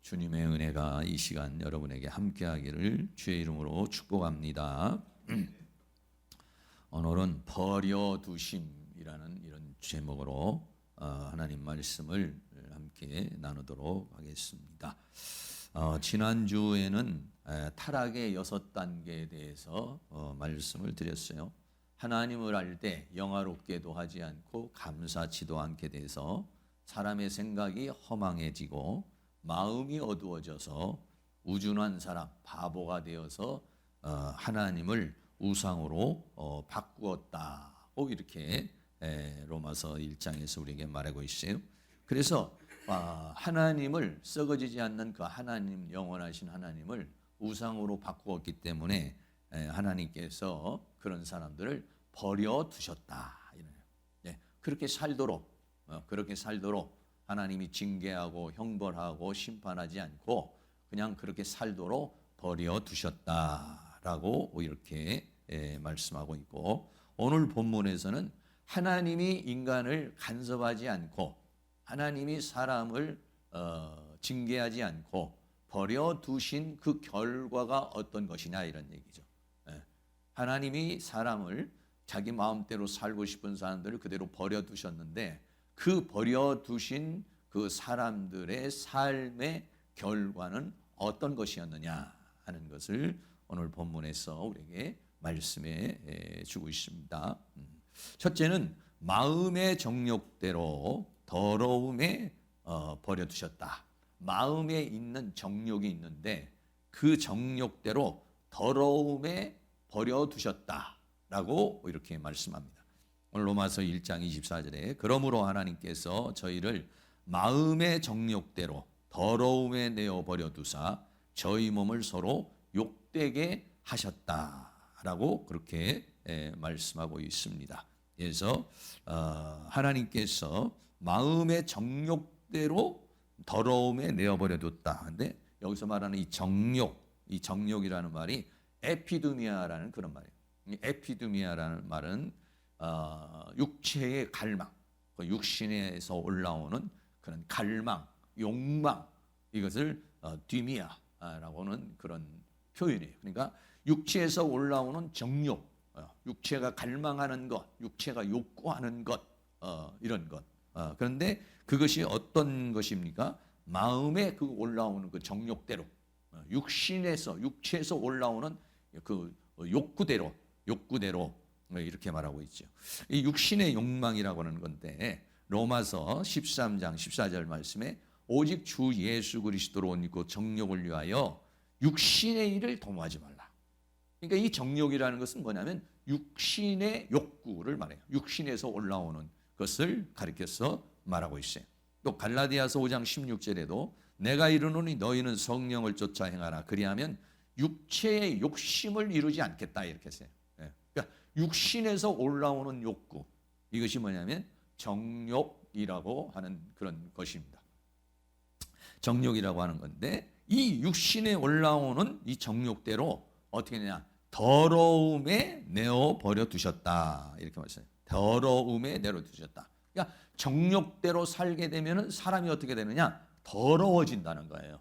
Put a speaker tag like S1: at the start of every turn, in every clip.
S1: 주님의 은혜가 이 시간 여러분에게 함께하기를 주의 이름으로 축복합니다. 오늘은 버려두심이라는 이런 제목으로 하나님 말씀을 함께 나누도록 하겠습니다. 지난주에는 타락의 6단계에 대해서 말씀을 드렸어요. 하나님을 알 때 영화롭게도 하지 않고 감사치도 않게 돼서 사람의 생각이 허망해지고 마음이 어두워져서 우준한 사람, 바보가 되어서 하나님을 우상으로 바꾸었다고 이렇게 로마서 1장에서 우리에게 말하고 있어요. 그래서 하나님을 썩어지지 않는 그 하나님, 영원하신 하나님을 우상으로 바꾸었기 때문에 하나님께서 그런 사람들을 버려두셨다. 그렇게 살도록 하나님이 징계하고 형벌하고 심판하지 않고 그냥 그렇게 살도록 버려두셨다라고 이렇게 말씀하고 있고, 오늘 본문에서는 하나님이 인간을 간섭하지 않고 하나님이 사람을 징계하지 않고 버려두신 그 결과가 어떤 것이냐 이런 얘기죠. 하나님이 사람을 자기 마음대로 살고 싶은 사람들을 그대로 버려두셨는데 그 버려두신 그 사람들의 삶의 결과는 어떤 것이었느냐 하는 것을 오늘 본문에서 우리에게 말씀해 주고 있습니다. 첫째는 마음의 정욕대로 더러움에 버려두셨다. 마음에 있는 정욕이 있는데 그 정욕대로 더러움에 버려두셨다라고 이렇게 말씀합니다. 오늘 로마서 1장 24절에 그러므로 하나님께서 저희를 마음의 정욕대로 더러움에 내어버려 두사 저희 몸을 서로 욕되게 하셨다라고 그렇게 말씀하고 있습니다. 그래서 하나님께서 마음의 정욕대로 더러움에 내어버려 뒀다. 근데 여기서 말하는 이 정욕이라는 말이 에피두미아라는 그런 말이에요. 이 에피두미아라는 말은 육체의 갈망, 육신에서 올라오는 그런 갈망, 욕망, 이것을 디미아라고는 그런 표현이에요. 그러니까 육체에서 올라오는 정욕, 육체가 갈망하는 것, 육체가 욕구하는 것, 이런 것. 그런데 그것이 어떤 것입니까? 마음에 그 올라오는 그 정욕대로, 육체에서 올라오는 그 욕구대로 이렇게 말하고 있죠. 이 육신의 욕망이라고 하는 건데 로마서 13장 14절 말씀에 오직 주 예수 그리스도로 옷 입고 정욕을 위하여 육신의 일을 도모하지 말라. 그러니까 이 정욕이라는 것은 뭐냐면 육신의 욕구를 말해요. 육신에서 올라오는 것을 가리켜서 말하고 있어요. 또 갈라디아서 5장 16절에도 내가 이르노니 너희는 성령을 쫓아 행하라. 그리하면 육체의 욕심을 이루지 않겠다 이렇게 했어요. 그러니까 육신에서 올라오는 욕구, 이것이 뭐냐면 정욕이라고 하는 그런 것입니다. 정욕이라고 하는 건데 이 육신에 올라오는 이 정욕대로 어떻게 되냐? 더러움에 내어버려 두셨다 이렇게 말했어요. 더러움에 내어두셨다. 그러니까 정욕대로 살게 되면 사람이 어떻게 되느냐? 더러워진다는 거예요.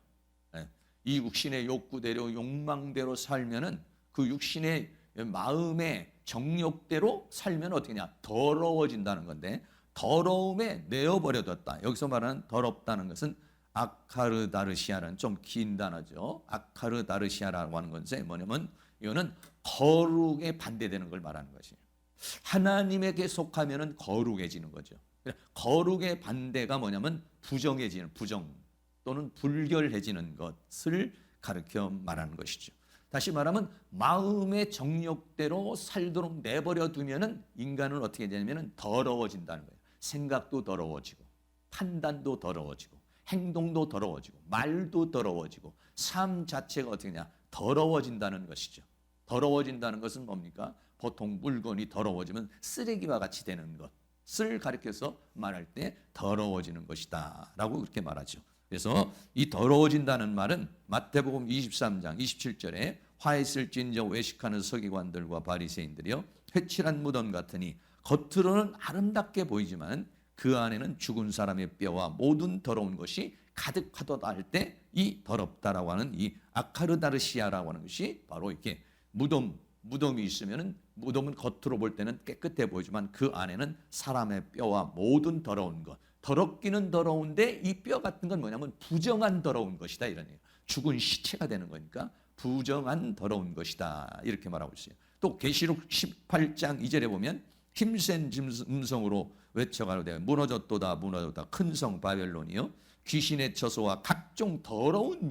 S1: 이 육신의 욕구대로 욕망대로 살면은 그 육신의 마음의 정욕대로 살면 어떻게 되냐? 더러워진다는 건데 더러움에 내어버려뒀다. 여기서 말하는 더럽다는 것은 아카르다르시아라는 좀 긴 단어죠. 아카르다르시아라고 하는 것은 뭐냐면 이거는 거룩에 반대되는 걸 말하는 것이에요. 하나님에게 속하면은 거룩해지는 거죠. 거룩의 반대가 뭐냐면 부정 또는 불결해지는 것을 가르쳐 말하는 것이죠. 다시 말하면 마음의 정욕대로 살도록 내버려 두면은 인간은 어떻게 되냐면은 더러워진다는 거예요. 생각도 더러워지고 판단도 더러워지고 행동도 더러워지고 말도 더러워지고 삶 자체가 어떻게 되냐? 더러워진다는 것이죠. 더러워진다는 것은 뭡니까? 보통 물건이 더러워지면 쓰레기와 같이 되는 것을 가리켜서 말할 때 더러워지는 것이다 라고 그렇게 말하죠. 그래서 이 더러워진다는 말은 마태복음 23장 27절에 화했을진저 외식하는 서기관들과 바리새인들이여 회칠한 무덤 같으니 겉으로는 아름답게 보이지만 그 안에는 죽은 사람의 뼈와 모든 더러운 것이 가득하도다 할 때 이 더럽다라고 하는 이 아카르다르시아라고 하는 것이 바로 이렇게 무덤이 있으면은 무덤은 겉으로 볼 때는 깨끗해 보이지만 그 안에는 사람의 뼈와 모든 더러운 것, 더럽기는 더러운데 이 뼈 같은 건 뭐냐면 부정한 더러운 것이다 이런 얘기예요. 죽은 시체가 되는 거니까 부정한 더러운 것이다 이렇게 말하고 있어요. 또 계시록 18장 2절에 보면 힘센 음성으로 외쳐가로되 무너졌도다 무너졌다 큰 성 바벨론이요 귀신의 처소와 각종 더러운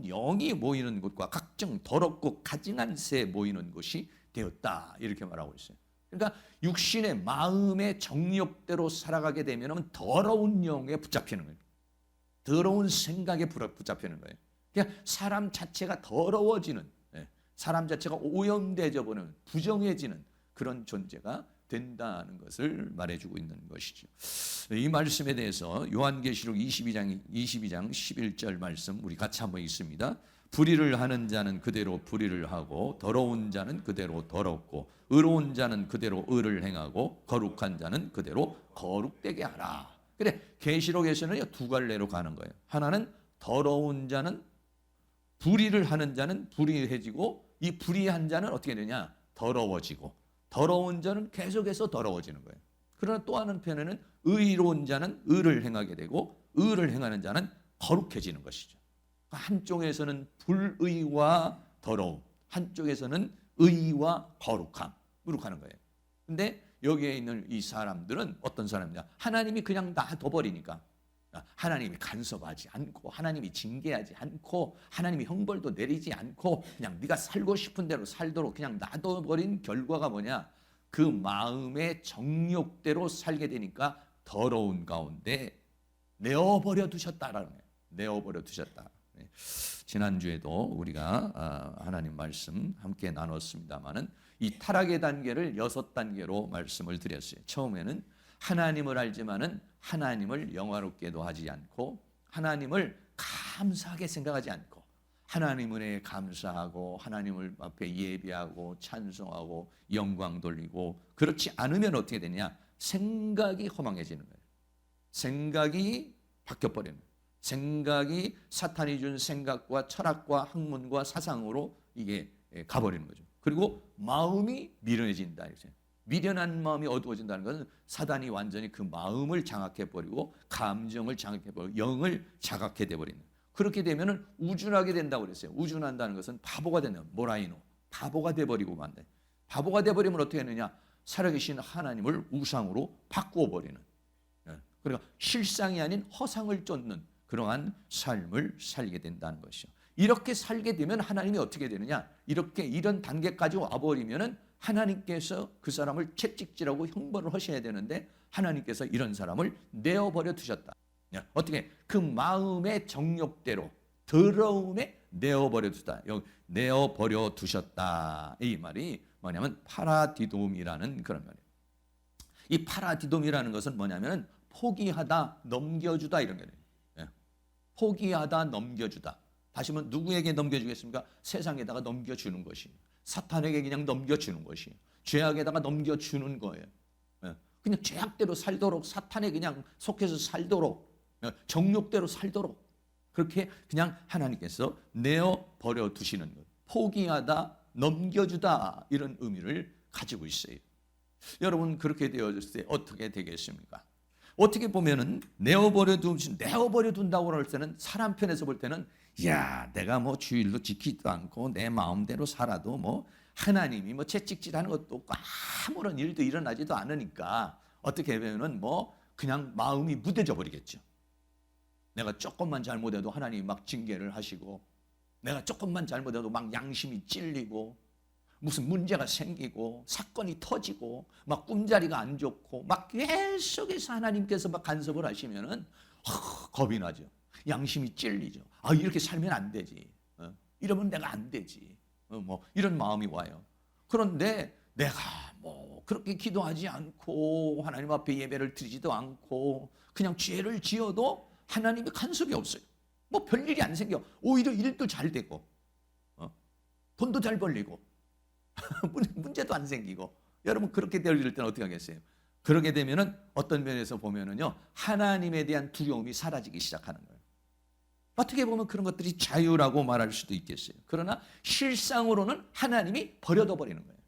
S1: 영이 모이는 곳과 각종 더럽고 가증한 새 모이는 곳이 되었다 이렇게 말하고 있어요. 그러니까 육신의 마음의 정욕대로 살아가게 되면 더러운 영에 붙잡히는 거예요. 더러운 생각에 붙잡히는 거예요. 그러니까 사람 자체가 더러워지는, 사람 자체가 오염되어 버리는, 부정해지는 그런 존재가 된다는 것을 말해주고 있는 것이죠. 이 말씀에 대해서 요한계시록 22장 11절 말씀 우리 같이 한번 읽습니다. 불의를 하는 자는 그대로 불의를 하고 더러운 자는 그대로 더럽고 의로운 자는 그대로 의를 행하고 거룩한 자는 그대로 거룩되게 하라. 그래 계시록에서는 두 갈래로 가는 거예요. 하나는 더러운 자는 불의를 하는 자는 불의해지고 이 불의한 자는 어떻게 되냐? 더러워지고 더러운 자는 계속해서 더러워지는 거예요. 그러나 또 하는 편에는 의로운 자는 의를 행하게 되고 의를 행하는 자는 거룩해지는 것이죠. 한쪽에서는 불의와 더러움, 한쪽에서는 의와 거룩함으로 가는 거예요. 근데 여기에 있는 이 사람들은 어떤 사람이냐? 하나님이 그냥 놔둬버리니까 하나님이 간섭하지 않고 하나님이 징계하지 않고 하나님이 형벌도 내리지 않고 그냥 네가 살고 싶은 대로 살도록 그냥 놔둬버린 결과가 뭐냐? 그 마음의 정욕대로 살게 되니까 더러운 가운데 내어버려 두셨다라는 거예요. 내어버려 두셨다. 지난주에도 우리가 하나님 말씀 함께 나눴습니다마는 이 타락의 단계를 6단계로 말씀을 드렸어요. 처음에는 하나님을 알지만은 하나님을 영화롭게도 하지 않고 하나님을 감사하게 생각하지 않고 하나님 은혜에 감사하고 하나님을 앞에 예배하고 찬송하고 영광 돌리고 그렇지 않으면 어떻게 되냐? 생각이 허망해지는 거예요. 생각이 바뀌어버리는 거예요. 생각이 사탄이 준 생각과 철학과 학문과 사상으로 이게 가버리는 거죠. 그리고 마음이 미련해진다. 미련한 마음이 어두워진다는 것은 사단이 완전히 그 마음을 장악해버리고 감정을 장악해버리고 영을 자각해버리는 그렇게 되면 우준하게 된다고 그랬어요. 우준한다는 것은 바보가 되는 모라이노 바보가 돼버리고 만다. 바보가 돼버리면 어떻게 하느냐? 살아계신 하나님을 우상으로 바꾸어버리는 그러니까 실상이 아닌 허상을 쫓는 그러한 삶을 살게 된다는 것이죠. 이렇게 살게 되면 하나님이 어떻게 되느냐? 이런 단계까지 와버리면은 하나님께서 그 사람을 채찍질하고 형벌을 하셔야 되는데 하나님께서 이런 사람을 내어버려 두셨다. 어떻게? 그 마음의 정욕대로 더러움에 내어버려 두다. 내어버려 두셨다. 이 말이 뭐냐면 파라디돔이라는 그런 말이에요. 이 파라디돔이라는 것은 뭐냐면 포기하다, 넘겨주다 이런 거예요. 포기하다, 넘겨주다. 다시 한번 누구에게 넘겨주겠습니까? 세상에다가 넘겨주는 것이. 사탄에게 그냥 넘겨주는 것이. 죄악에다가 넘겨주는 거예요. 그냥 죄악대로 살도록 사탄에 그냥 속해서 살도록 정욕대로 살도록 그렇게 그냥 하나님께서 내어버려 두시는 것. 포기하다, 넘겨주다 이런 의미를 가지고 있어요. 여러분 그렇게 되어졌을 때 어떻게 되겠습니까? 어떻게 보면은 내어버려 둔다고 할 때는 사람 편에서 볼 때는 야 내가 뭐 주일도 지키지도 않고 내 마음대로 살아도 뭐 하나님이 뭐 채찍질하는 것도 없고 아무런 일도 일어나지도 않으니까 어떻게 보면은 뭐 그냥 마음이 무뎌져 버리겠죠. 내가 조금만 잘못해도 하나님이 막 징계를 하시고 내가 조금만 잘못해도 막 양심이 찔리고 무슨 문제가 생기고 사건이 터지고 막 꿈자리가 안 좋고 막 계속해서 하나님께서 막 간섭을 하시면은 겁이 나죠. 양심이 찔리죠. 아 이렇게 살면 안 되지. 이러면 내가 안 되지. 뭐 이런 마음이 와요. 그런데 내가 뭐 그렇게 기도하지 않고 하나님 앞에 예배를 드리지도 않고 그냥 죄를 지어도 하나님의 간섭이 없어요. 뭐 별일이 안 생겨. 오히려 일도 잘 되고 돈도 잘 벌리고 문제도 안 생기고. 여러분 그렇게 될 때는 어떻게 하겠어요? 그러게 되면은 어떤 면에서 보면은요 하나님에 대한 두려움이 사라지기 시작하는 거예요. 어떻게 보면 그런 것들이 자유라고 말할 수도 있겠어요. 그러나 실상으로는 하나님이 버려둬 버리는 거예요.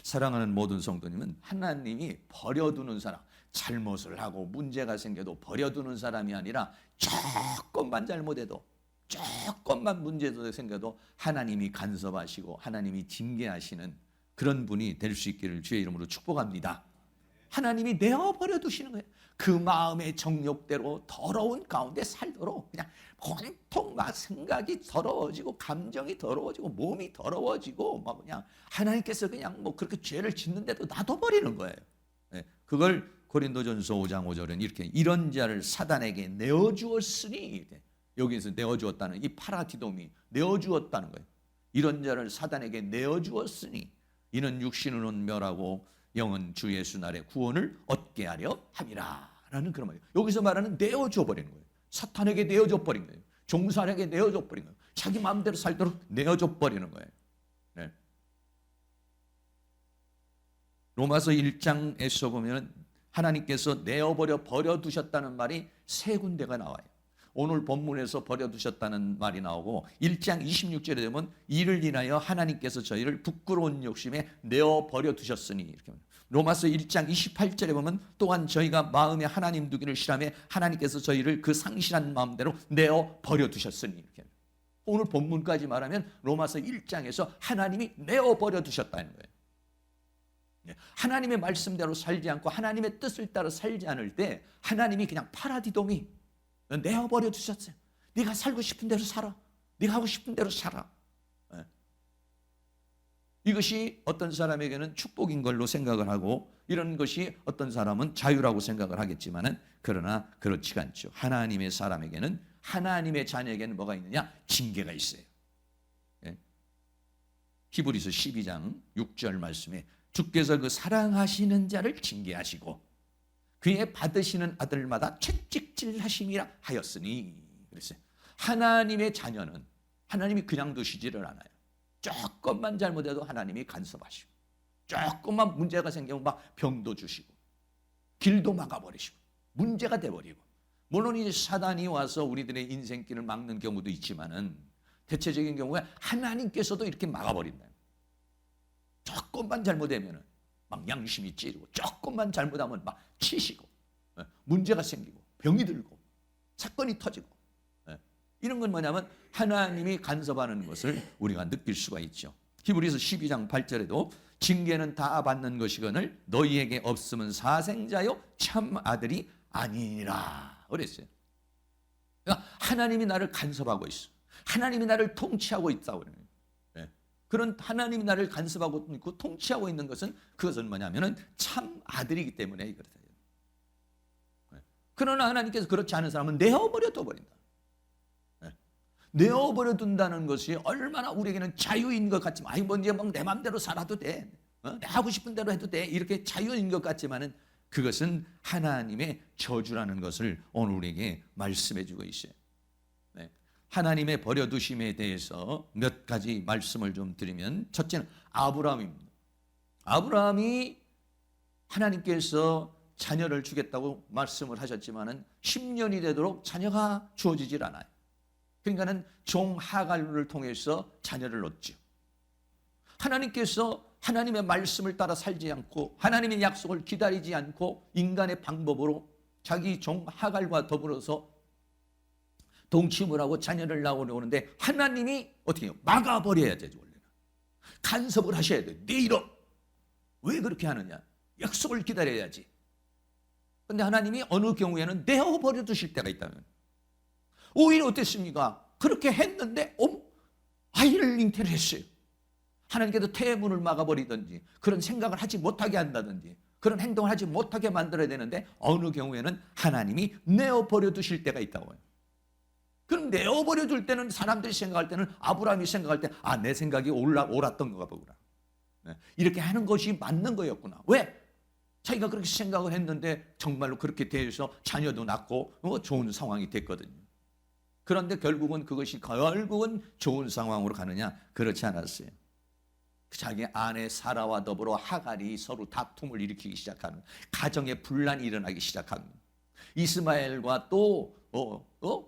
S1: 사랑하는 모든 성도님은 하나님이 버려두는 사람, 잘못을 하고 문제가 생겨도 버려두는 사람이 아니라 조금만 잘못해도, 조금만 문제도 생겨도 하나님이 간섭하시고 하나님이 징계하시는 그런 분이 될 수 있기를 주의 이름으로 축복합니다. 하나님이 내어버려 두시는 거예요. 그 마음의 정욕대로 더러운 가운데 살도록 그냥 온통 막 생각이 더러워지고 감정이 더러워지고 몸이 더러워지고 막 그냥 하나님께서 그냥 뭐 그렇게 죄를 짓는데도 놔둬버리는 거예요. 그걸 고린도전서 5장 5절은 이렇게 이런 자를 사단에게 내어주었으니, 여기에서 내어주었다는 이 파라디돔이 내어주었다는 거예요. 이런 자를 사단에게 내어주었으니 이는 육신은 멸하고 영은 주 예수 날에 구원을 얻게 하려 함이라 라는 그런 말이에요. 여기서 말하는 내어줘 버리는 거예요. 사탄에게 내어줘 버린 거예요. 종살에게 내어줘 버린 거예요. 자기 마음대로 살도록 내어줘 버리는 거예요. 네. 로마서 1장에서 보면 하나님께서 내어버려 버려두셨다는 말이 세 군데가 나와요. 오늘 본문에서 버려두셨다는 말이 나오고 1장 26절에 되면 이를 인하여 하나님께서 저희를 부끄러운 욕심에 내어버려 두셨으니, 이렇게 로마서 1장 28절에 보면 또한 저희가 마음에 하나님 두기를 싫어하며 하나님께서 저희를 그 상실한 마음대로 내어버려 두셨으니, 이렇게 오늘 본문까지 말하면 로마서 1장에서 하나님이 내어버려 두셨다는 거예요. 하나님의 말씀대로 살지 않고 하나님의 뜻을 따라 살지 않을 때 하나님이 그냥 파라디돔이 내어버려 두셨어요. 네가 살고 싶은 대로 살아. 네가 하고 싶은 대로 살아. 이것이 어떤 사람에게는 축복인 걸로 생각을 하고 이런 것이 어떤 사람은 자유라고 생각을 하겠지만은 그러나 그렇지가 않죠. 하나님의 사람에게는, 하나님의 자녀에게는 뭐가 있느냐? 징계가 있어요. 히브리서 12장 6절 말씀에 주께서 그 사랑하시는 자를 징계하시고 그의 받으시는 아들마다 채찍질 하심이라 하였으니, 그랬어요. 하나님의 자녀는 하나님이 그냥 두시지를 않아요. 조금만 잘못해도 하나님이 간섭하시고, 조금만 문제가 생기면 막 병도 주시고 길도 막아버리시고 문제가 돼버리고, 물론 이제 사단이 와서 우리들의 인생길을 막는 경우도 있지만은 대체적인 경우에 하나님께서도 이렇게 막아버린다. 조금만 잘못하면은 막 양심이 찌르고, 조금만 잘못하면 막 치시고, 문제가 생기고 병이 들고 사건이 터지고, 이런 건 뭐냐면 하나님이 간섭하는 것을 우리가 느낄 수가 있죠. 히브리서 12장 8절에도 징계는 다 받는 것이거늘 너희에게 없으면 사생자요 참 아들이 아니니라 그랬어요. 그러니까 하나님이 나를 간섭하고 있어. 하나님이 나를 통치하고 있다고 그래요. 그런 하나님이 나를 간섭하고 있고 통치하고 있는 것은, 그것은 뭐냐면은 참 아들이기 때문에 그렇다. 그러나 하나님께서 그렇지 않은 사람은 내어버려 둬버린다. 내어버려 둔다는 것이 얼마나 우리에게는 자유인 것 같지만, 아니 뭔지 막 내 마음대로 살아도 돼, 내 하고 싶은 대로 해도 돼, 이렇게 자유인 것 같지만은 그것은 하나님의 저주라는 것을 오늘 우리에게 말씀해 주고 있어요. 하나님의 버려두심에 대해서 몇 가지 말씀을 좀 드리면, 첫째는 아브라함입니다. 아브라함이 하나님께서 자녀를 주겠다고 말씀을 하셨지만은 10년이 되도록 자녀가 주어지질 않아요. 그러니까는 종 하갈을 통해서 자녀를 얻죠. 하나님께서 하나님의 말씀을 따라 살지 않고 하나님의 약속을 기다리지 않고 인간의 방법으로 자기 종 하갈과 더불어서 동침을 하고 자녀를 낳으려 오는데 하나님이 어떻게 해요? 막아버려야 되죠. 원래는 간섭을 하셔야 돼요. 네 이러 왜 그렇게 하느냐? 약속을 기다려야지. 그런데 하나님이 어느 경우에는 내어버려 두실 때가 있다면, 오히려 어땠습니까? 그렇게 했는데 아이를 잉태를 했어요. 하나님께서 태문을 막아버리든지 그런 생각을 하지 못하게 한다든지 그런 행동을 하지 못하게 만들어야 되는데 어느 경우에는 하나님이 내어버려 두실 때가 있다고 해요. 그럼 내어버려 둘 때는 사람들이 생각할 때는, 아브라함이 생각할 때, 아, 내 생각이 옳았던 거가 보구나. 이렇게 하는 것이 맞는 거였구나. 왜? 자기가 그렇게 생각을 했는데 정말로 그렇게 돼서 자녀도 낳고 좋은 상황이 됐거든요. 그런데 결국은 좋은 상황으로 가느냐? 그렇지 않았어요. 자기 아내 사라와 더불어 하갈이 서로 다툼을 일으키기 시작하는, 가정에 분란이 일어나기 시작하는, 이스마엘과 또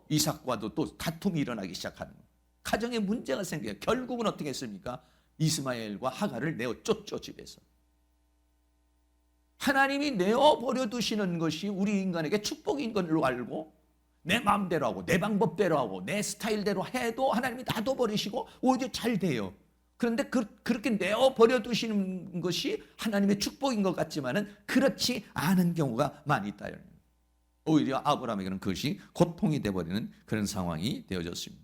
S1: 이삭과도 또 다툼이 일어나기 시작하는 거예요. 가정에 문제가 생겨요. 결국은 어떻게 했습니까? 이스마엘과 하갈을 내어 쫓죠, 집에서. 하나님이 내어버려 두시는 것이 우리 인간에게 축복인 걸로 알고 내 마음대로 하고 내 방법대로 하고 내 스타일대로 해도 하나님이 놔둬버리시고 오히려 잘 돼요. 그런데 그렇게 내어버려 두시는 것이 하나님의 축복인 것 같지만은 그렇지 않은 경우가 많이 있다. 오히려 아브라함에게는 그것이 고통이 되어버리는 그런 상황이 되어졌습니다.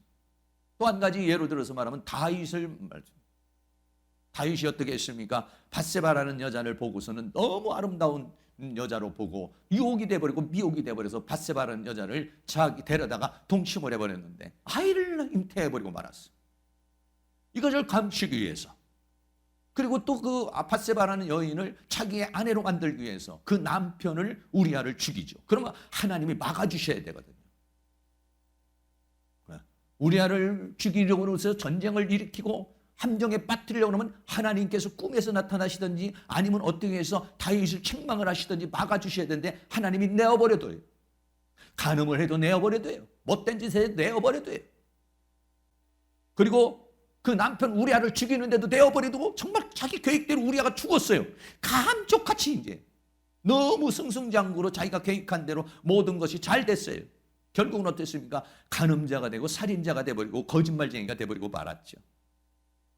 S1: 또 한 가지 예로 들어서 말하면 다윗이 어떻게 했습니까? 밧세바라는 여자를 보고서는 너무 아름다운 여자로 보고 유혹이 돼버리고 미혹이 돼버려서 밧세바라는 여자를 자기 데려다가 동침을 해버렸는데 아이를 잉태해버리고 말았어. 이것을 감추기 위해서. 그리고 또 그 밧세바라는 여인을 자기의 아내로 만들기 위해서 그 남편을 우리아를 죽이죠. 그러면 하나님이 막아주셔야 되거든요. 우리아를 죽이려고 해서 전쟁을 일으키고 함정에 빠뜨리려고 하면 하나님께서 꿈에서 나타나시든지 아니면 어떻게 해서 다윗을 책망을 하시든지 막아주셔야 되는데 하나님이 내어버려둬요. 간음을 해도 내어버려둬요. 못된 짓 해도 내어버려둬요. 그리고 그 남편 우리아를 죽이는데도 내어버려두고 정말 자기 계획대로 우리아가 죽었어요. 감쪽같이 이제 너무 승승장구로 자기가 계획한 대로 모든 것이 잘 됐어요. 결국은 어땠습니까? 간음자가 되고 살인자가 되어버리고 거짓말쟁이가 되어버리고 말았죠.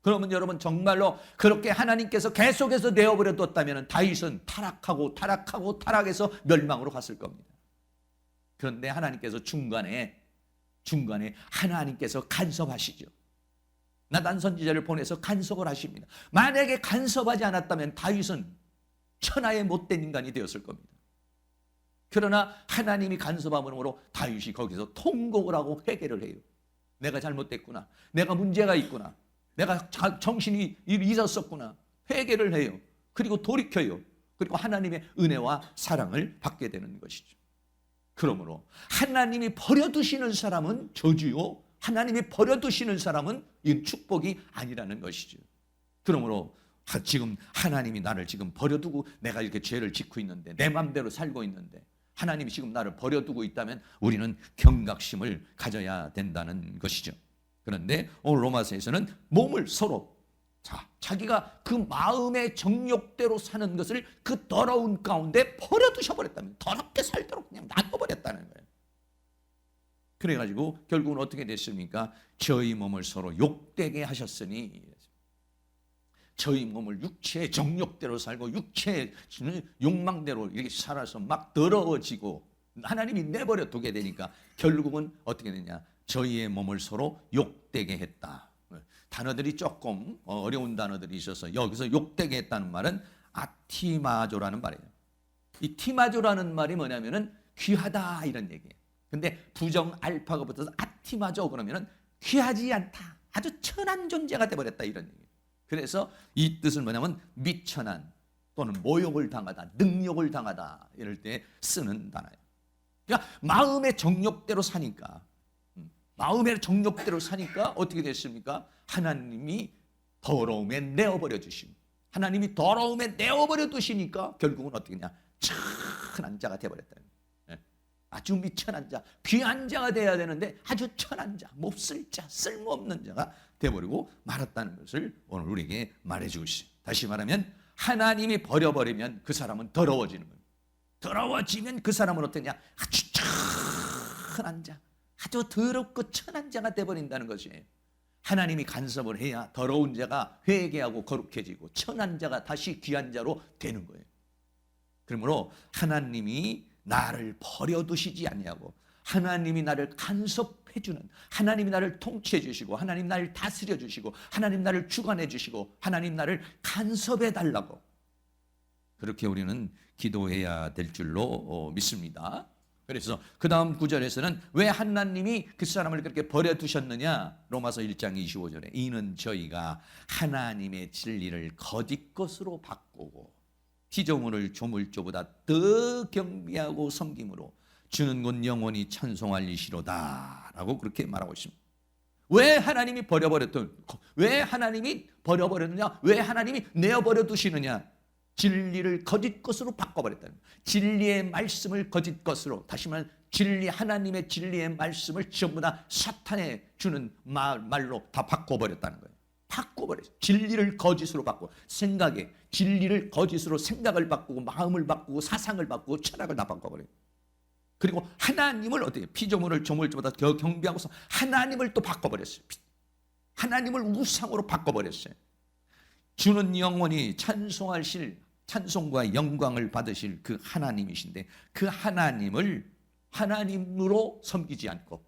S1: 그러면 여러분 정말로 그렇게 하나님께서 계속해서 내어버려 뒀다면 다윗은 타락해서 멸망으로 갔을 겁니다. 그런데 하나님께서 중간에 하나님께서 간섭하시죠. 나단 선지자를 보내서 간섭을 하십니다. 만약에 간섭하지 않았다면 다윗은 천하의 못된 인간이 되었을 겁니다. 그러나 하나님이 간섭함으로 다윗이 거기서 통곡을 하고 회개를 해요. 내가 잘못됐구나. 내가 문제가 있구나. 내가 정신이 잊었었구나. 회개를 해요. 그리고 돌이켜요. 그리고 하나님의 은혜와 사랑을 받게 되는 것이죠. 그러므로 하나님이 버려두시는 사람은 저주요, 하나님이 버려두시는 사람은 이 축복이 아니라는 것이죠. 그러므로 지금 하나님이 나를 지금 버려두고 내가 이렇게 죄를 짓고 있는데 내 마음대로 살고 있는데 하나님이 지금 나를 버려두고 있다면 우리는 경각심을 가져야 된다는 것이죠. 그런데 오늘 로마서에서는 몸을 서로 자기가 그 마음의 정욕대로 사는 것을 그 더러운 가운데 버려두셔버렸다면 더럽게 살도록 그냥 놔둬버렸다는 거예요. 그래가지고 결국은 어떻게 됐습니까? 저희 몸을 서로 욕되게 하셨으니 저희 몸을 육체의 정욕대로 살고 육체의 욕망대로 이렇게 살아서 막 더러워지고 하나님이 내버려 두게 되니까 결국은 어떻게 되냐? 저희의 몸을 서로 욕되게 했다. 단어들이 조금 어려운 단어들이 있어서 여기서 욕되게 했다는 말은 아티마조라는 말이에요. 이 티마조라는 말이 뭐냐면은 귀하다 이런 얘기예요. 근데 부정 알파가 붙어서 아티마조 그러면은 귀하지 않다. 아주 천한 존재가 돼버렸다 이런 얘기예요. 그래서 이 뜻은 뭐냐면 미천한 또는 모욕을 당하다, 능욕을 당하다 이럴 때 쓰는 단어예요. 그러니까 마음의 정욕대로 사니까 어떻게 됐습니까? 하나님이 더러움에 내어버려 주십니다. 하나님이 더러움에 내어버려 두시니까 결국은 어떻게 되냐? 천한 자가 되어버렸다. 아주 미천한 자, 귀한 자가 돼야 되는데 아주 천한 자, 몹쓸 자, 쓸모없는 자가 되어버리고 말았다는 것을 오늘 우리에게 말해주고 있습니다. 다시 말하면 하나님이 버려버리면 그 사람은 더러워지는 거예요. 더러워지면 그 사람은 어떠냐? 아주 천한 자, 아주 더럽고 천한 자가 되어버린다는 것이에요. 하나님이 간섭을 해야 더러운 자가 회개하고 거룩해지고 천한 자가 다시 귀한 자로 되는 거예요. 그러므로 하나님이 나를 버려두시지 않냐고, 하나님이 나를 간섭해 주는, 하나님이 나를 통치해 주시고, 하나님 나를 다스려 주시고, 하나님 나를 주관해 주시고, 하나님 나를 간섭해 달라고 그렇게 우리는 기도해야 될 줄로 믿습니다. 그래서 그 다음 구절에서는 왜 하나님이 그 사람을 그렇게 버려두셨느냐? 로마서 1장 25절에 이는 저희가 하나님의 진리를 거짓 것으로 바꾸고 피조물을 조물조보다 더 경비하고 섬김으로 주는 곧 영원히 찬송할 이시로다 라고 그렇게 말하고 있습니다. 왜 하나님이 버려버렸느냐? 왜 하나님이 내어버려 두시느냐? 진리를 거짓 것으로 바꿔버렸다는 거예요. 진리의 말씀을 거짓 것으로, 다시 말하면 진리, 하나님의 진리의 말씀을 전부 다 사탄의 주는 말로 다 바꿔버렸다는 거예요. 바꿔버렸어요. 진리를 거짓으로 바꾸고, 생각에 진리를 거짓으로 생각을 바꾸고, 마음을 바꾸고, 사상을 바꾸고, 철학을 다 바꿔버려요. 그리고 하나님을 어떻게 피조물을 조물주마다 경배하고서 하나님을 또 바꿔버렸어요. 하나님을 우상으로 바꿔버렸어요. 주는 영원히 찬송하실, 찬송과 영광을 받으실 그 하나님이신데, 그 하나님을 하나님으로 섬기지 않고,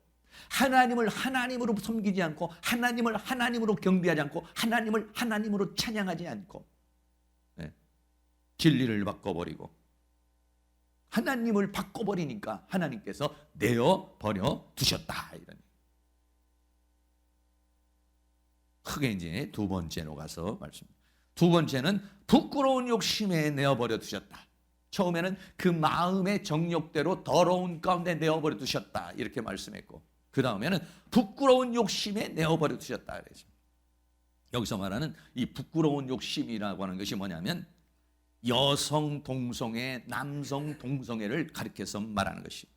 S1: 하나님을 하나님으로 섬기지 않고, 하나님을 하나님으로 경배하지 않고, 하나님을 하나님으로 찬양하지 않고, 진리를 바꿔버리고 하나님을 바꿔버리니까 하나님께서 내어버려 두셨다. 이런. 크게 이제 두 번째로 가서 말씀입니다. 두 번째는 부끄러운 욕심에 내어버려 두셨다. 처음에는 그 마음의 정욕대로 더러운 가운데 내어버려 두셨다. 이렇게 말씀했고, 그 다음에는 부끄러운 욕심에 내어버려 두셨다. 그랬습니다. 여기서 말하는 이 부끄러운 욕심이라고 하는 것이 뭐냐면 여성 동성애, 남성 동성애를 가리켜서 말하는 것이에요.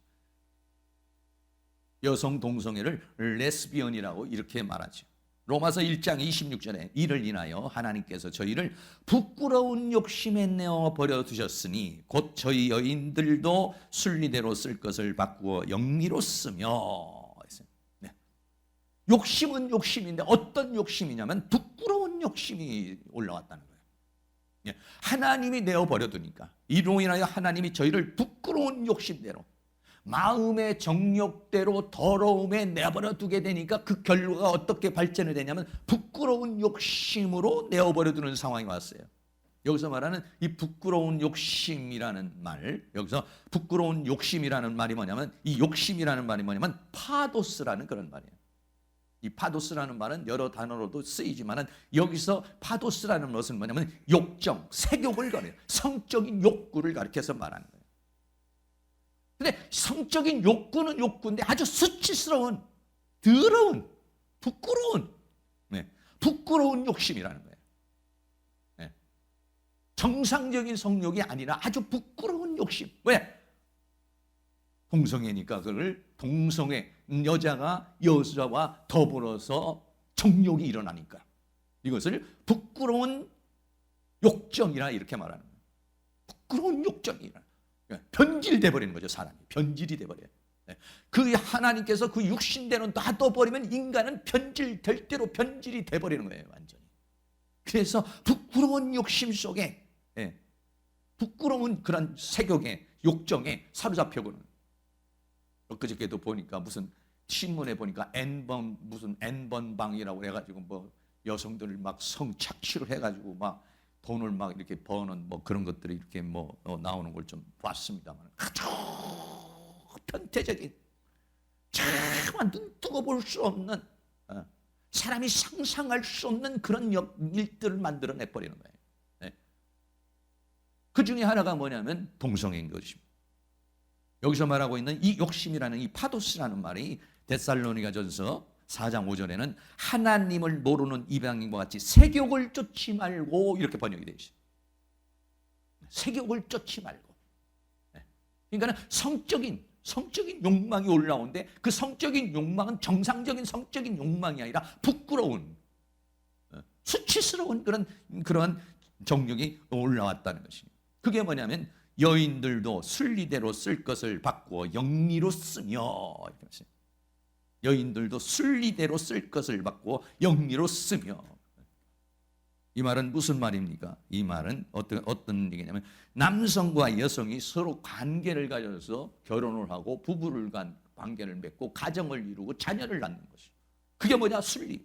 S1: 여성 동성애를 레스비언이라고 이렇게 말하죠. 로마서 1장 26절에 이를 인하여 하나님께서 저희를 부끄러운 욕심에 내어 버려 두셨으니 곧 저희 여인들도 순리대로 쓸 것을 바꾸어 영리로 쓰며. 네. 욕심은 욕심인데 어떤 욕심이냐면 부끄러운 욕심이 올라왔다는 거예요. 네. 하나님이 내어 버려 두니까, 이로 인하여 하나님이 저희를 부끄러운 욕심대로, 마음의 정욕대로 더러움에 내버려 두게 되니까 그 결과가 어떻게 발전이 되냐면 부끄러운 욕심으로 내어버려 두는 상황이 왔어요. 여기서 말하는 이 부끄러운 욕심이라는 말, 여기서 부끄러운 욕심이라는 말이 뭐냐면, 이 욕심이라는 말이 뭐냐면 파도스라는 그런 말이에요. 이 파도스라는 말은 여러 단어로도 쓰이지만은 여기서 파도스라는 것은 뭐냐면 욕정, 색욕을 가리켜, 성적인 욕구를 가리켜서 말하는 거예요. 근데 성적인 욕구는 욕구인데 아주 수치스러운, 더러운, 부끄러운, 부끄러운 욕심이라는 거예요. 정상적인 성욕이 아니라 아주 부끄러운 욕심. 왜? 동성애니까 그걸 동성애, 여자가 여자와 더불어서 정욕이 일어나니까 이것을 부끄러운 욕정이라 이렇게 말하는 거예요. 부끄러운 욕정이라. 변질돼 버리는 거죠. 사람이 변질이 돼 버려요. 그 하나님께서 그 육신대로 놔둬버리면 인간은 변질될 대로 변질이 돼 버리는 거예요. 완전히. 그래서 부끄러운 욕심 속에, 부끄러운 그런 색욕에, 욕정에 사로잡혀버리는. 엊그저께도 보니까 무슨 신문에 보니까 무슨 N번 방이라고 해가지고 뭐 여성들을 막 성착취를 해가지고 막 돈을 막 이렇게 버는 뭐 그런 것들이 이렇게 뭐 나오는 걸 좀 봤습니다만, 아주 변태적인, 정말 눈 뜨고 볼 수 없는, 사람이 상상할 수 없는 그런 일들을 만들어내 버리는 거예요. 그 중에 하나가 뭐냐면 동성애인 것입니다. 여기서 말하고 있는 이 욕심이라는 이 파도스라는 말이 데살로니가전서 4장 5절에는 하나님을 모르는 이방인과 같이 색욕을 쫓지 말고, 이렇게 번역이 되어 있어요. 색욕을 쫓지 말고. 그러니까 성적인 욕망이 올라오는데 그 성적인 욕망은 정상적인 성적인 욕망이 아니라 부끄러운, 수치스러운 그런 정욕이 올라왔다는 것입니다. 그게 뭐냐면 여인들도 순리대로 쓸 것을 바꾸어 영리로 쓰며, 이렇게 말씀해요. 여인들도 순리대로 쓸 것을 바꾸어 영리로 쓰며. 이 말은 무슨 말입니까? 이 말은 어떤 얘기냐면 남성과 여성이 서로 관계를 가져서 결혼을 하고 부부를 간 관계를 맺고 가정을 이루고 자녀를 낳는 것이. 그게 뭐냐? 순리.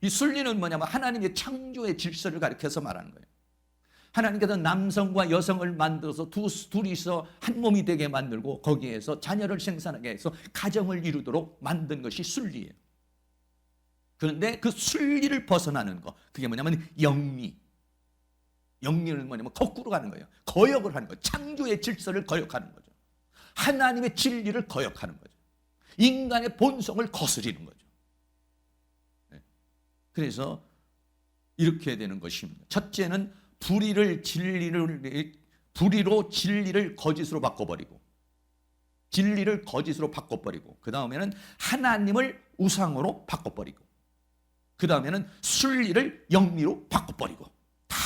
S1: 이 순리는 뭐냐면 하나님의 창조의 질서를 가리켜서 말하는 거예요. 하나님께서 남성과 여성을 만들어서 둘이서 한 몸이 되게 만들고 거기에서 자녀를 생산하게 해서 가정을 이루도록 만든 것이 순리예요. 그런데 그 순리를 벗어나는 것, 그게 뭐냐면 영리. 영리는 뭐냐면 거꾸로 가는 거예요. 거역을 하는 거예요. 창조의 질서를 거역하는 거죠. 하나님의 진리를 거역하는 거죠. 인간의 본성을 거스리는 거죠. 그래서 이렇게 되는 것입니다. 첫째는 불의로 진리를 거짓으로 바꿔버리고, 진리를 거짓으로 바꿔버리고, 그 다음에는 하나님을 우상으로 바꿔버리고, 그 다음에는 순리를 영리로 바꿔버리고, 다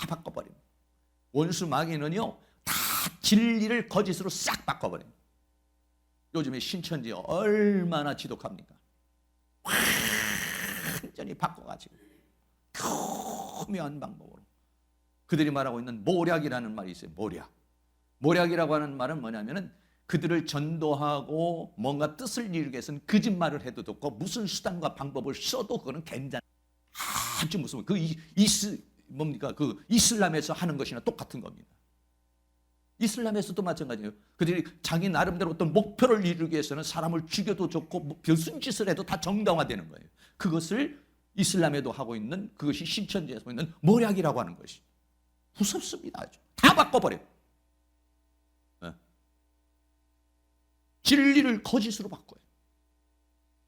S1: 바꿔버리고, 원수 마귀는요 다 진리를 거짓으로 싹 바꿔버려요. 요즘에 신천지 얼마나 지독합니까? 완전히 바꿔가지고 교묘한 방법으로 그들이 말하고 있는 모략이라는 말이 있어요. 모략이라고 하는 말은 뭐냐면은 그들을 전도하고 뭔가 뜻을 이루기 위해서는 거짓말을 해도 좋고 무슨 수단과 방법을 써도 그거는 괜찮아. 아주 무서워. 그 이슬람에서 하는 것이나 똑같은 겁니다. 이슬람에서도 마찬가지예요. 그들이 자기 나름대로 어떤 목표를 이루기 위해서는 사람을 죽여도 좋고 무슨 짓을 해도 다 정당화되는 거예요. 그것을 이슬람에도 하고 있는, 그것이 신천지에서 하고 있는 모략이라고 하는 것이 무섭습니다. 아주 다 바꿔버려요. 진리를 거짓으로 바꿔요.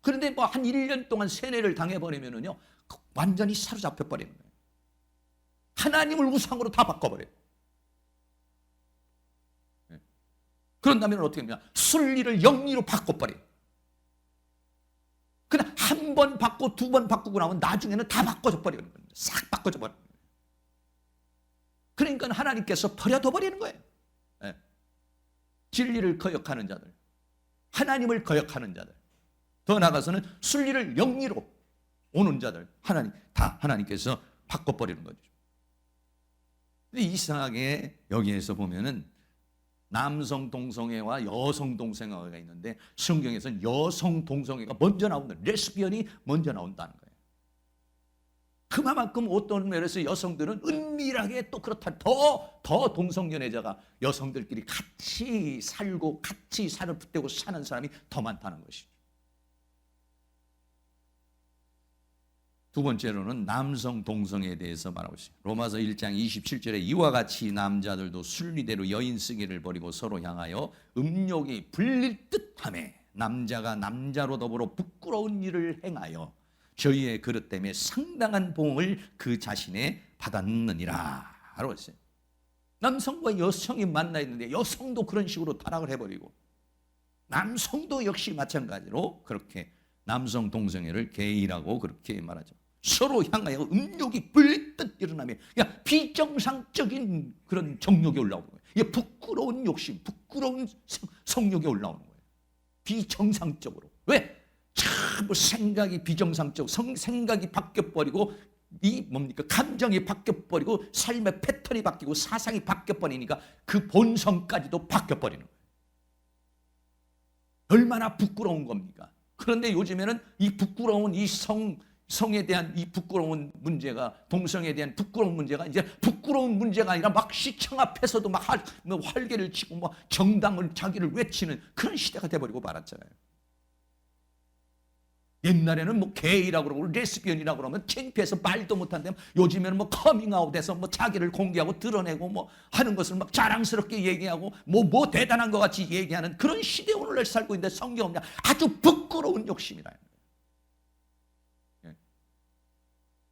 S1: 그런데 뭐 한 1년 동안 세뇌를 당해버리면은요 완전히 사로잡혀 버리는 거예요. 하나님을 우상으로 다 바꿔버려요. 그런 다음에 어떻게 하냐? 순리를 영리로 바꿔버려요. 그냥 한 번 바꾸고 두 번 바꾸고 나면 나중에는 다 바꿔져 버리는 겁니다. 싹 바꿔져 버리는 거예요. 그러니까 하나님께서 버려둬 버리는 거예요. 진리를 거역하는 자들, 하나님을 거역하는 자들, 더 나아가서는 순리를 영리로 오는 자들, 하나님께서 바꿔버리는 거죠. 근데 이상하게 여기에서 보면은 남성 동성애와 여성 동성애가 있는데 성경에서는 여성 동성애가 먼저 나온다. 레스비언이 먼저 나온다는 거예요. 그만큼 어떤 면에서 여성들은 은밀하게 또 그렇다. 더 동성연애자가 여성들끼리 같이 살고 같이 살을 붙대고 사는 사람이 더 많다는 것이죠. 두 번째로는 남성 동성애에 대해서 말하고 있습니다. 로마서 1장 27절에 이와 같이 남자들도 순리대로 여인 쓰기를 버리고 서로 향하여 음욕이 불릴 듯하며 남자가 남자로 더불어 부끄러운 일을 행하여 저희의 그릇 때문에 상당한 보응을 그 자신에 받았느니라 라고 했어요. 남성과 여성이 만나 있는데 여성도 그런 식으로 타락을 해버리고 남성도 역시 마찬가지로 그렇게 남성 동성애를 게이라고 그렇게 말하죠. 서로 향하여 음욕이 불듯 일어나며 비정상적인 그런 정욕이 올라오는 거예요. 부끄러운 욕심, 부끄러운 성욕이 올라오는 거예요. 비정상적으로. 왜? 참 생각이 비정상적, 생각이 바뀌어버리고 감정이 바뀌어버리고 삶의 패턴이 바뀌고 사상이 바뀌어버리니까 그 본성까지도 바뀌어버리는 거예요. 얼마나 부끄러운 겁니까? 그런데 요즘에는 이 부끄러운 성에 대한 이 부끄러운 문제가, 동성에 대한 부끄러운 문제가 이제 부끄러운 문제가 아니라 막 시청 앞에서도 막 활개를 치고 막 정당을 자기를 외치는 그런 시대가 돼버리고 말았잖아요. 옛날에는 뭐 게이라고 그러고 레스비언이라고 그러면 창피해서 말도 못한데 요즘에는 뭐 커밍아웃해서 뭐 자기를 공개하고 드러내고 뭐 하는 것을 막 자랑스럽게 얘기하고 뭐 대단한 것 같이 얘기하는 그런 시대에 오늘날 살고 있는데 성경은 아주 부끄러운 욕심이라.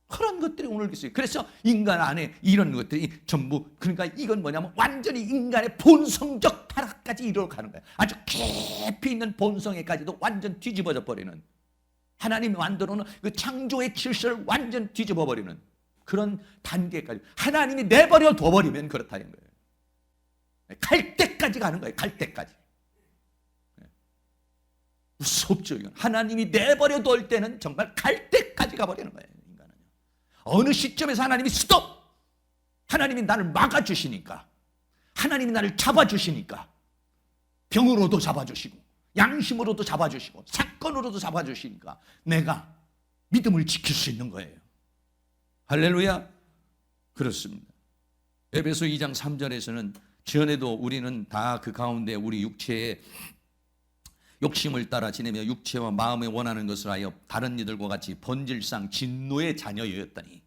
S1: 그런 것들이 오늘 있어요. 그래서 인간 안에 이런 것들이 전부, 그러니까 이건 뭐냐면 완전히 인간의 본성적 타락까지 이뤄가는 거예요. 아주 깊이 있는 본성에까지도 완전 뒤집어져 버리는, 하나님이 만들어 놓은 그 창조의 질서를 완전 뒤집어 버리는 그런 단계까지 하나님이 내버려 둬버리면 그렇다는 거예요. 갈 때까지 가는 거예요. 갈 때까지. 무섭죠. 이건 하나님이 내버려 둘 때는 정말 갈 때까지 가버리는 거예요. 어느 시점에서 하나님이 스톱! 하나님이 나를 막아주시니까, 하나님이 나를 잡아주시니까, 병으로도 잡아주시고 양심으로도 잡아주시고 사건으로도 잡아주시니까 내가 믿음을 지킬 수 있는 거예요. 할렐루야. 그렇습니다. 에베소 2장 3절에서는 전에도 우리는 다 그 가운데 우리 육체의 욕심을 따라 지내며 육체와 마음에 원하는 것을 하여 다른 이들과 같이 본질상 진노의 자녀였더니,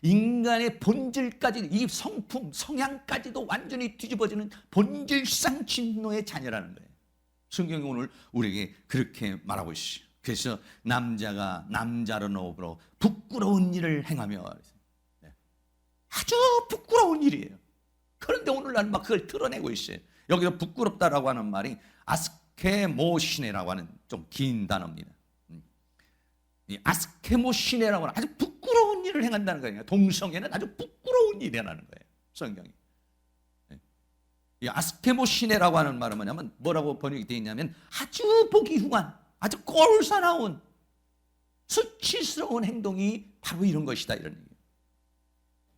S1: 인간의 본질까지, 이 성품, 성향까지도 완전히 뒤집어지는 본질상 진노의 자녀라는 거예요. 성경이 오늘 우리에게 그렇게 말하고 있어요. 그래서 남자가 남자로 더불어 부끄러운 일을 행하며, 아주 부끄러운 일이에요. 그런데 오늘날 막 그걸 드러내고 있어요. 여기서 부끄럽다라고 하는 말이 아스케모시네라고 하는 좀 긴 단어입니다. 이 아스케모시네라고 하는 아주 부끄러운 일을 행한다는 거예요. 동성애는 아주 부끄러운 일이라는 거예요. 성경이. 이 아스케모시네라고 하는 말은 뭐냐면 뭐라고 번역이 되어 있냐면 아주 보기 흉한, 아주 꼴사나운 수치스러운 행동이 바로 이런 것이다, 이런 얘기예요.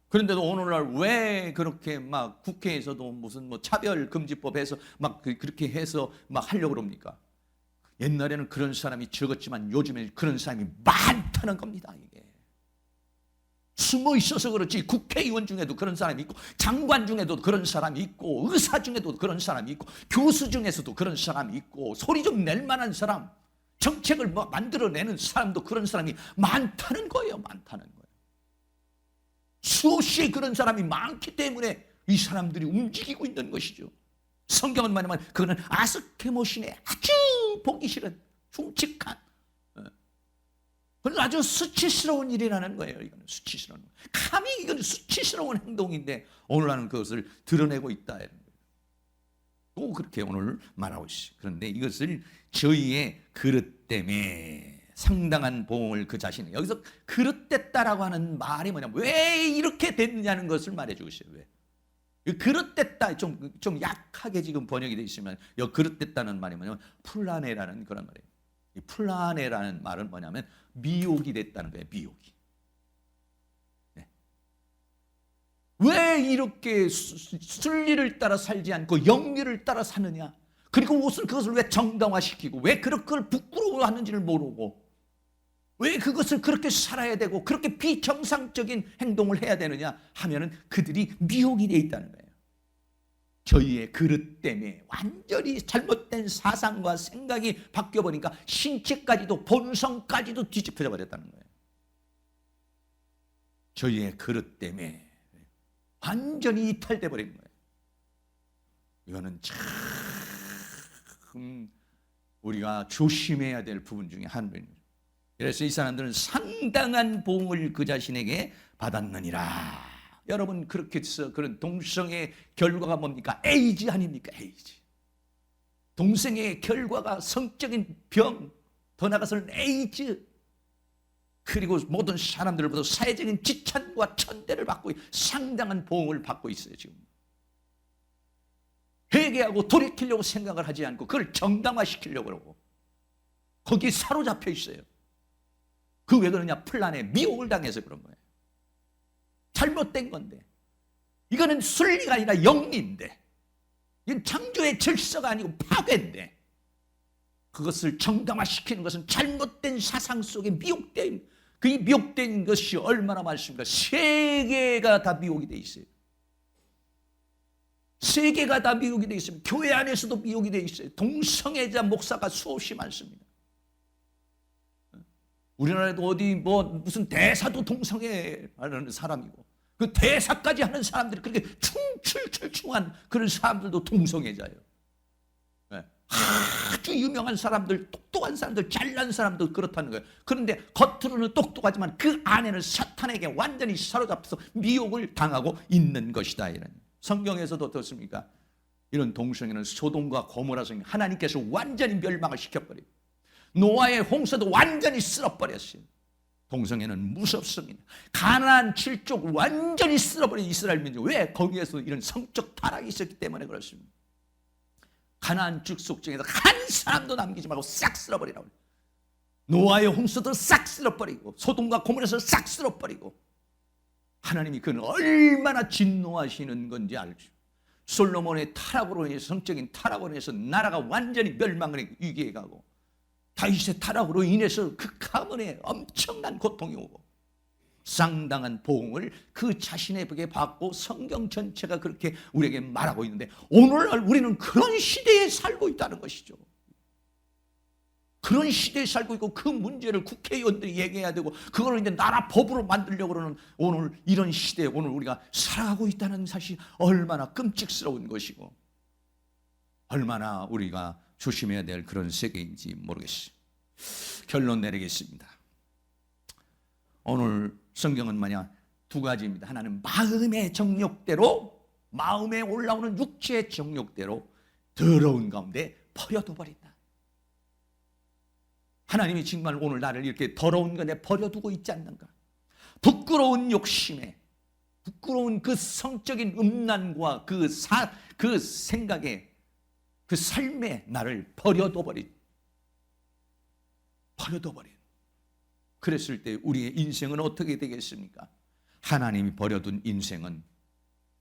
S1: 그런데도 오늘날 왜 그렇게 막 국회에서도 무슨 뭐 차별금지법에서 막 그렇게 해서 막 하려고 그럽니까? 옛날에는 그런 사람이 적었지만 요즘에는 그런 사람이 많다는 겁니다. 이게 숨어 있어서 그렇지 국회의원 중에도 그런 사람이 있고, 장관 중에도 그런 사람이 있고, 의사 중에도 그런 사람이 있고, 교수 중에서도 그런 사람이 있고, 소리 좀 낼 만한 사람, 정책을 뭐 만들어내는 사람도 그런 사람이 많다는 거예요. 많다는 거예요. 수없이 그런 사람이 많기 때문에 이 사람들이 움직이고 있는 것이죠. 성경은 말하면 그거는 아스케모신의 아주 보기 싫은 흉측한, 그건 아주 수치스러운 일이라는 거예요. 이거는 수치스러운, 감히 이건 수치스러운 행동인데 오늘날은 그것을 드러내고 있다. 또 그렇게 오늘 말하고 있어요. 그런데 이것을 저희의 그릇 때문에 상당한 보응을 그 자신이, 여기서 그릇됐다라고 하는 말이 뭐냐면 왜 이렇게 됐느냐는 것을 말해주고 있어요. 왜? 그릇됐다 좀 약하게 지금 번역이 되어 있으면 여기 그릇됐다는 말이 뭐냐면 플라네라는 그런 말이에요. 이 플라네라는 말은 뭐냐면 미혹이 됐다는 거예요. 미혹이. 네. 왜 이렇게 순리를 따라 살지 않고 영리를 따라 사느냐? 그리고 그것을 왜 정당화시키고 왜 그걸 부끄러워하는지를 모르고 왜 그것을 그렇게 살아야 되고 그렇게 비정상적인 행동을 해야 되느냐 하면은 그들이 미혹이 되어 있다는 거예요. 저희의 그릇 때문에 완전히 잘못된 사상과 생각이 바뀌어버리니까 신체까지도 본성까지도 뒤집혀져 버렸다는 거예요. 저희의 그릇 때문에 완전히 이탈돼 버린 거예요. 이거는 참 우리가 조심해야 될 부분 중에 한 부분입니다. 그래서 이 사람들은 상당한 보응을 그 자신에게 받았느니라. 여러분 그렇게 해서 그런 동성의 결과가 뭡니까? 에이즈 아닙니까? 에이즈. 동성의 결과가 성적인 병, 더 나아가서는 에이즈. 그리고 모든 사람들보다 사회적인 지탄과 천대를 받고 상당한 보응을 받고 있어요. 지금 회개하고 돌이키려고 생각을 하지 않고 그걸 정당화시키려고 그러고 거기에 사로잡혀 있어요. 그 왜 그러냐? 플란에 미혹을 당해서 그런 거예요. 잘못된 건데 이거는 순리가 아니라 영리인데 이건 창조의 질서가 아니고 파괴인데 그것을 정당화시키는 것은 잘못된 사상 속에 미혹된, 그 미혹된 것이 얼마나 많습니까? 세계가 다 미혹이 돼 있어요. 세계가 다 미혹이 돼 있습니다. 교회 안에서도 미혹이 돼 있어요. 동성애자 목사가 수없이 많습니다. 우리나라에도 어디 뭐 무슨 대사도 동성애하는 사람이고 그 대사까지 하는 사람들이 그렇게 충출출중한 그런 사람들도 동성애자예요. 네. 아주 유명한 사람들, 똑똑한 사람들, 잘난 사람들 그렇다는 거예요. 그런데 겉으로는 똑똑하지만 그 안에는 사탄에게 완전히 사로잡혀서 미혹을 당하고 있는 것이다. 이런. 성경에서도 어떻습니까? 이런 동성애는 소돔과 고모라 성이 하나님께서 완전히 멸망을 시켜버리고 노아의 홍수도 완전히 쓸어버렸어요. 동성애는 무섭습니다. 가나안 7족 완전히 쓸어버린 이스라엘 민족. 왜? 거기에서 이런 성적 타락이 있었기 때문에 그렇습니다. 가나안 족속 중에서 한 사람도 남기지 말고 싹 쓸어버리라고. 노아의 홍수도 싹 쓸어버리고 소돔과 고모라에서 싹 쓸어버리고 하나님이 그는 얼마나 진노하시는 건지 알죠. 솔로몬의 타락으로 인해서 성적인 타락으로 인해서 나라가 완전히 멸망을 위기에 가고 다윗의 타락으로 인해서 그 가문에 엄청난 고통이 오고 상당한 보응을 그 자신에게 받고 성경 전체가 그렇게 우리에게 말하고 있는데 오늘날 우리는 그런 시대에 살고 있다는 것이죠. 그런 시대에 살고 있고 그 문제를 국회의원들이 얘기해야 되고 그걸 이제 나라 법으로 만들려고 그러는 오늘 이런 시대에 오늘 우리가 살아가고 있다는 사실이 얼마나 끔찍스러운 것이고 얼마나 우리가 조심해야 될 그런 세계인지 모르겠어요. 결론 내리겠습니다. 오늘 성경은 뭐냐? 두 가지입니다. 하나는 마음의 정욕대로, 마음에 올라오는 육체의 정욕대로 더러운 가운데 버려둬 버린다. 하나님이 정말 오늘 나를 이렇게 더러운 것에 버려두고 있지 않는가? 부끄러운 욕심에, 부끄러운 그 성적인 음란과 그 생각에, 그 삶에 나를 버려둬 버린. 그랬을 때 우리의 인생은 어떻게 되겠습니까? 하나님이 버려둔 인생은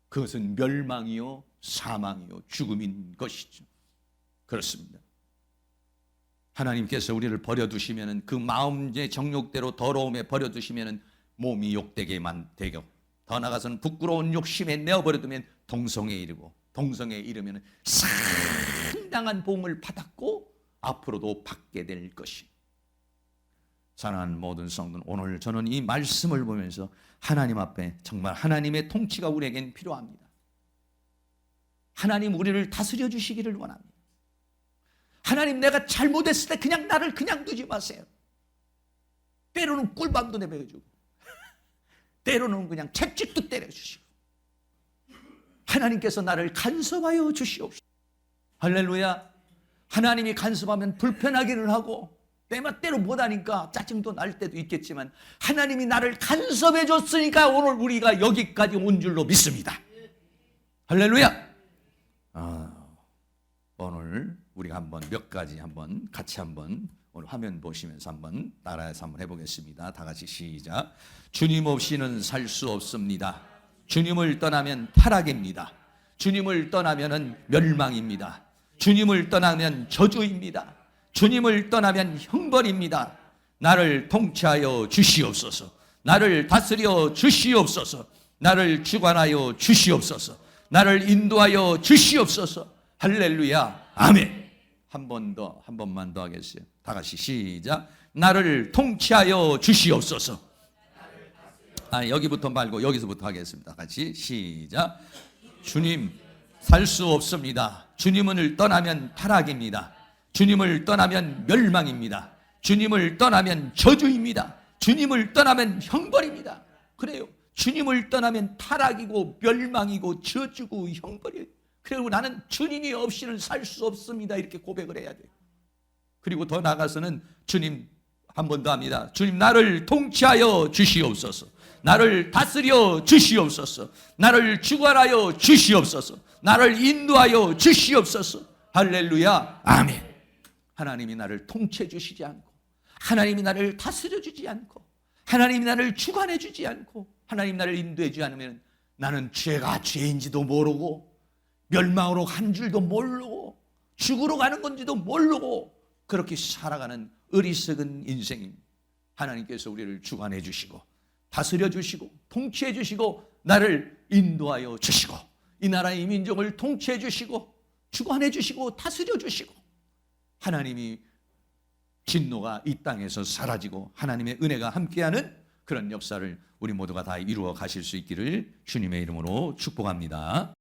S1: 그것은 멸망이요, 사망이요, 죽음인 것이죠. 그렇습니다. 하나님께서 우리를 버려두시면, 그 마음의 정욕대로 더러움에 버려두시면 몸이 욕되게만 되고, 더 나아가서는 부끄러운 욕심에 내어버려두면 동성에 이르고, 동성에 이르면 상당한 복을 받았고 앞으로도 받게 될 것입니다. 사랑하는 모든 성도는, 오늘 저는 이 말씀을 보면서 하나님 앞에 정말 하나님의 통치가 우리에겐 필요합니다. 하나님 우리를 다스려 주시기를 원합니다. 하나님, 내가 잘못했을 때 그냥 나를 그냥 두지 마세요. 때로는 꿀밤도 내버려주고, 때로는 그냥 채찍도 때려주시고, 하나님께서 나를 간섭하여 주시옵소서. 할렐루야. 하나님이 간섭하면 불편하기는 하고 때때로 못하니까 짜증도 날 때도 있겠지만, 하나님이 나를 간섭해 줬으니까 오늘 우리가 여기까지 온 줄로 믿습니다. 할렐루야. 오늘 우리가 한번 몇 가지 한번 같이 한번 오늘 화면 보시면서 한번 따라해서 한번 해보겠습니다. 다 같이 시작. 주님 없이는 살 수 없습니다. 주님을 떠나면 타락입니다. 주님을 떠나면 멸망입니다. 주님을 떠나면 저주입니다. 주님을 떠나면 형벌입니다. 나를 통치하여 주시옵소서. 나를 다스려 주시옵소서. 나를 주관하여 주시옵소서. 나를 인도하여 주시옵소서. 할렐루야. 아멘. 한 번만 더 하겠어요. 다 같이 시작. 나를 통치하여 주시옵소서. 여기부터 말고 여기서부터 하겠습니다. 같이 시작. 주님, 살 수 없습니다. 주님을 떠나면 타락입니다. 주님을 떠나면 멸망입니다. 주님을 떠나면 저주입니다. 주님을 떠나면 형벌입니다. 그래요. 주님을 떠나면 타락이고 멸망이고 저주고 형벌이에요. 그리고 나는 주님이 없이는 살 수 없습니다. 이렇게 고백을 해야 돼요. 그리고 더 나아가서는 주님, 한 번 더 합니다. 주님, 나를 통치하여 주시옵소서. 나를 다스려 주시옵소서. 나를 주관하여 주시옵소서. 나를 인도하여 주시옵소서. 할렐루야. 아멘. 하나님이 나를 통치해 주시지 않고, 하나님이 나를 다스려 주지 않고, 하나님이 나를 주관해 주지 않고, 하나님 나를 인도해 주지 않으면 나는 죄가 죄인지도 모르고, 멸망으로 간 줄도 모르고, 죽으러 가는 건지도 모르고, 그렇게 살아가는 어리석은 인생입니다. 하나님께서 우리를 주관해 주시고, 다스려 주시고, 통치해 주시고, 나를 인도하여 주시고, 이 나라의 민족을 통치해 주시고, 주관해 주시고, 다스려 주시고, 하나님이 진노가 이 땅에서 사라지고 하나님의 은혜가 함께하는 그런 역사를 우리 모두가 다 이루어 가실 수 있기를 주님의 이름으로 축복합니다.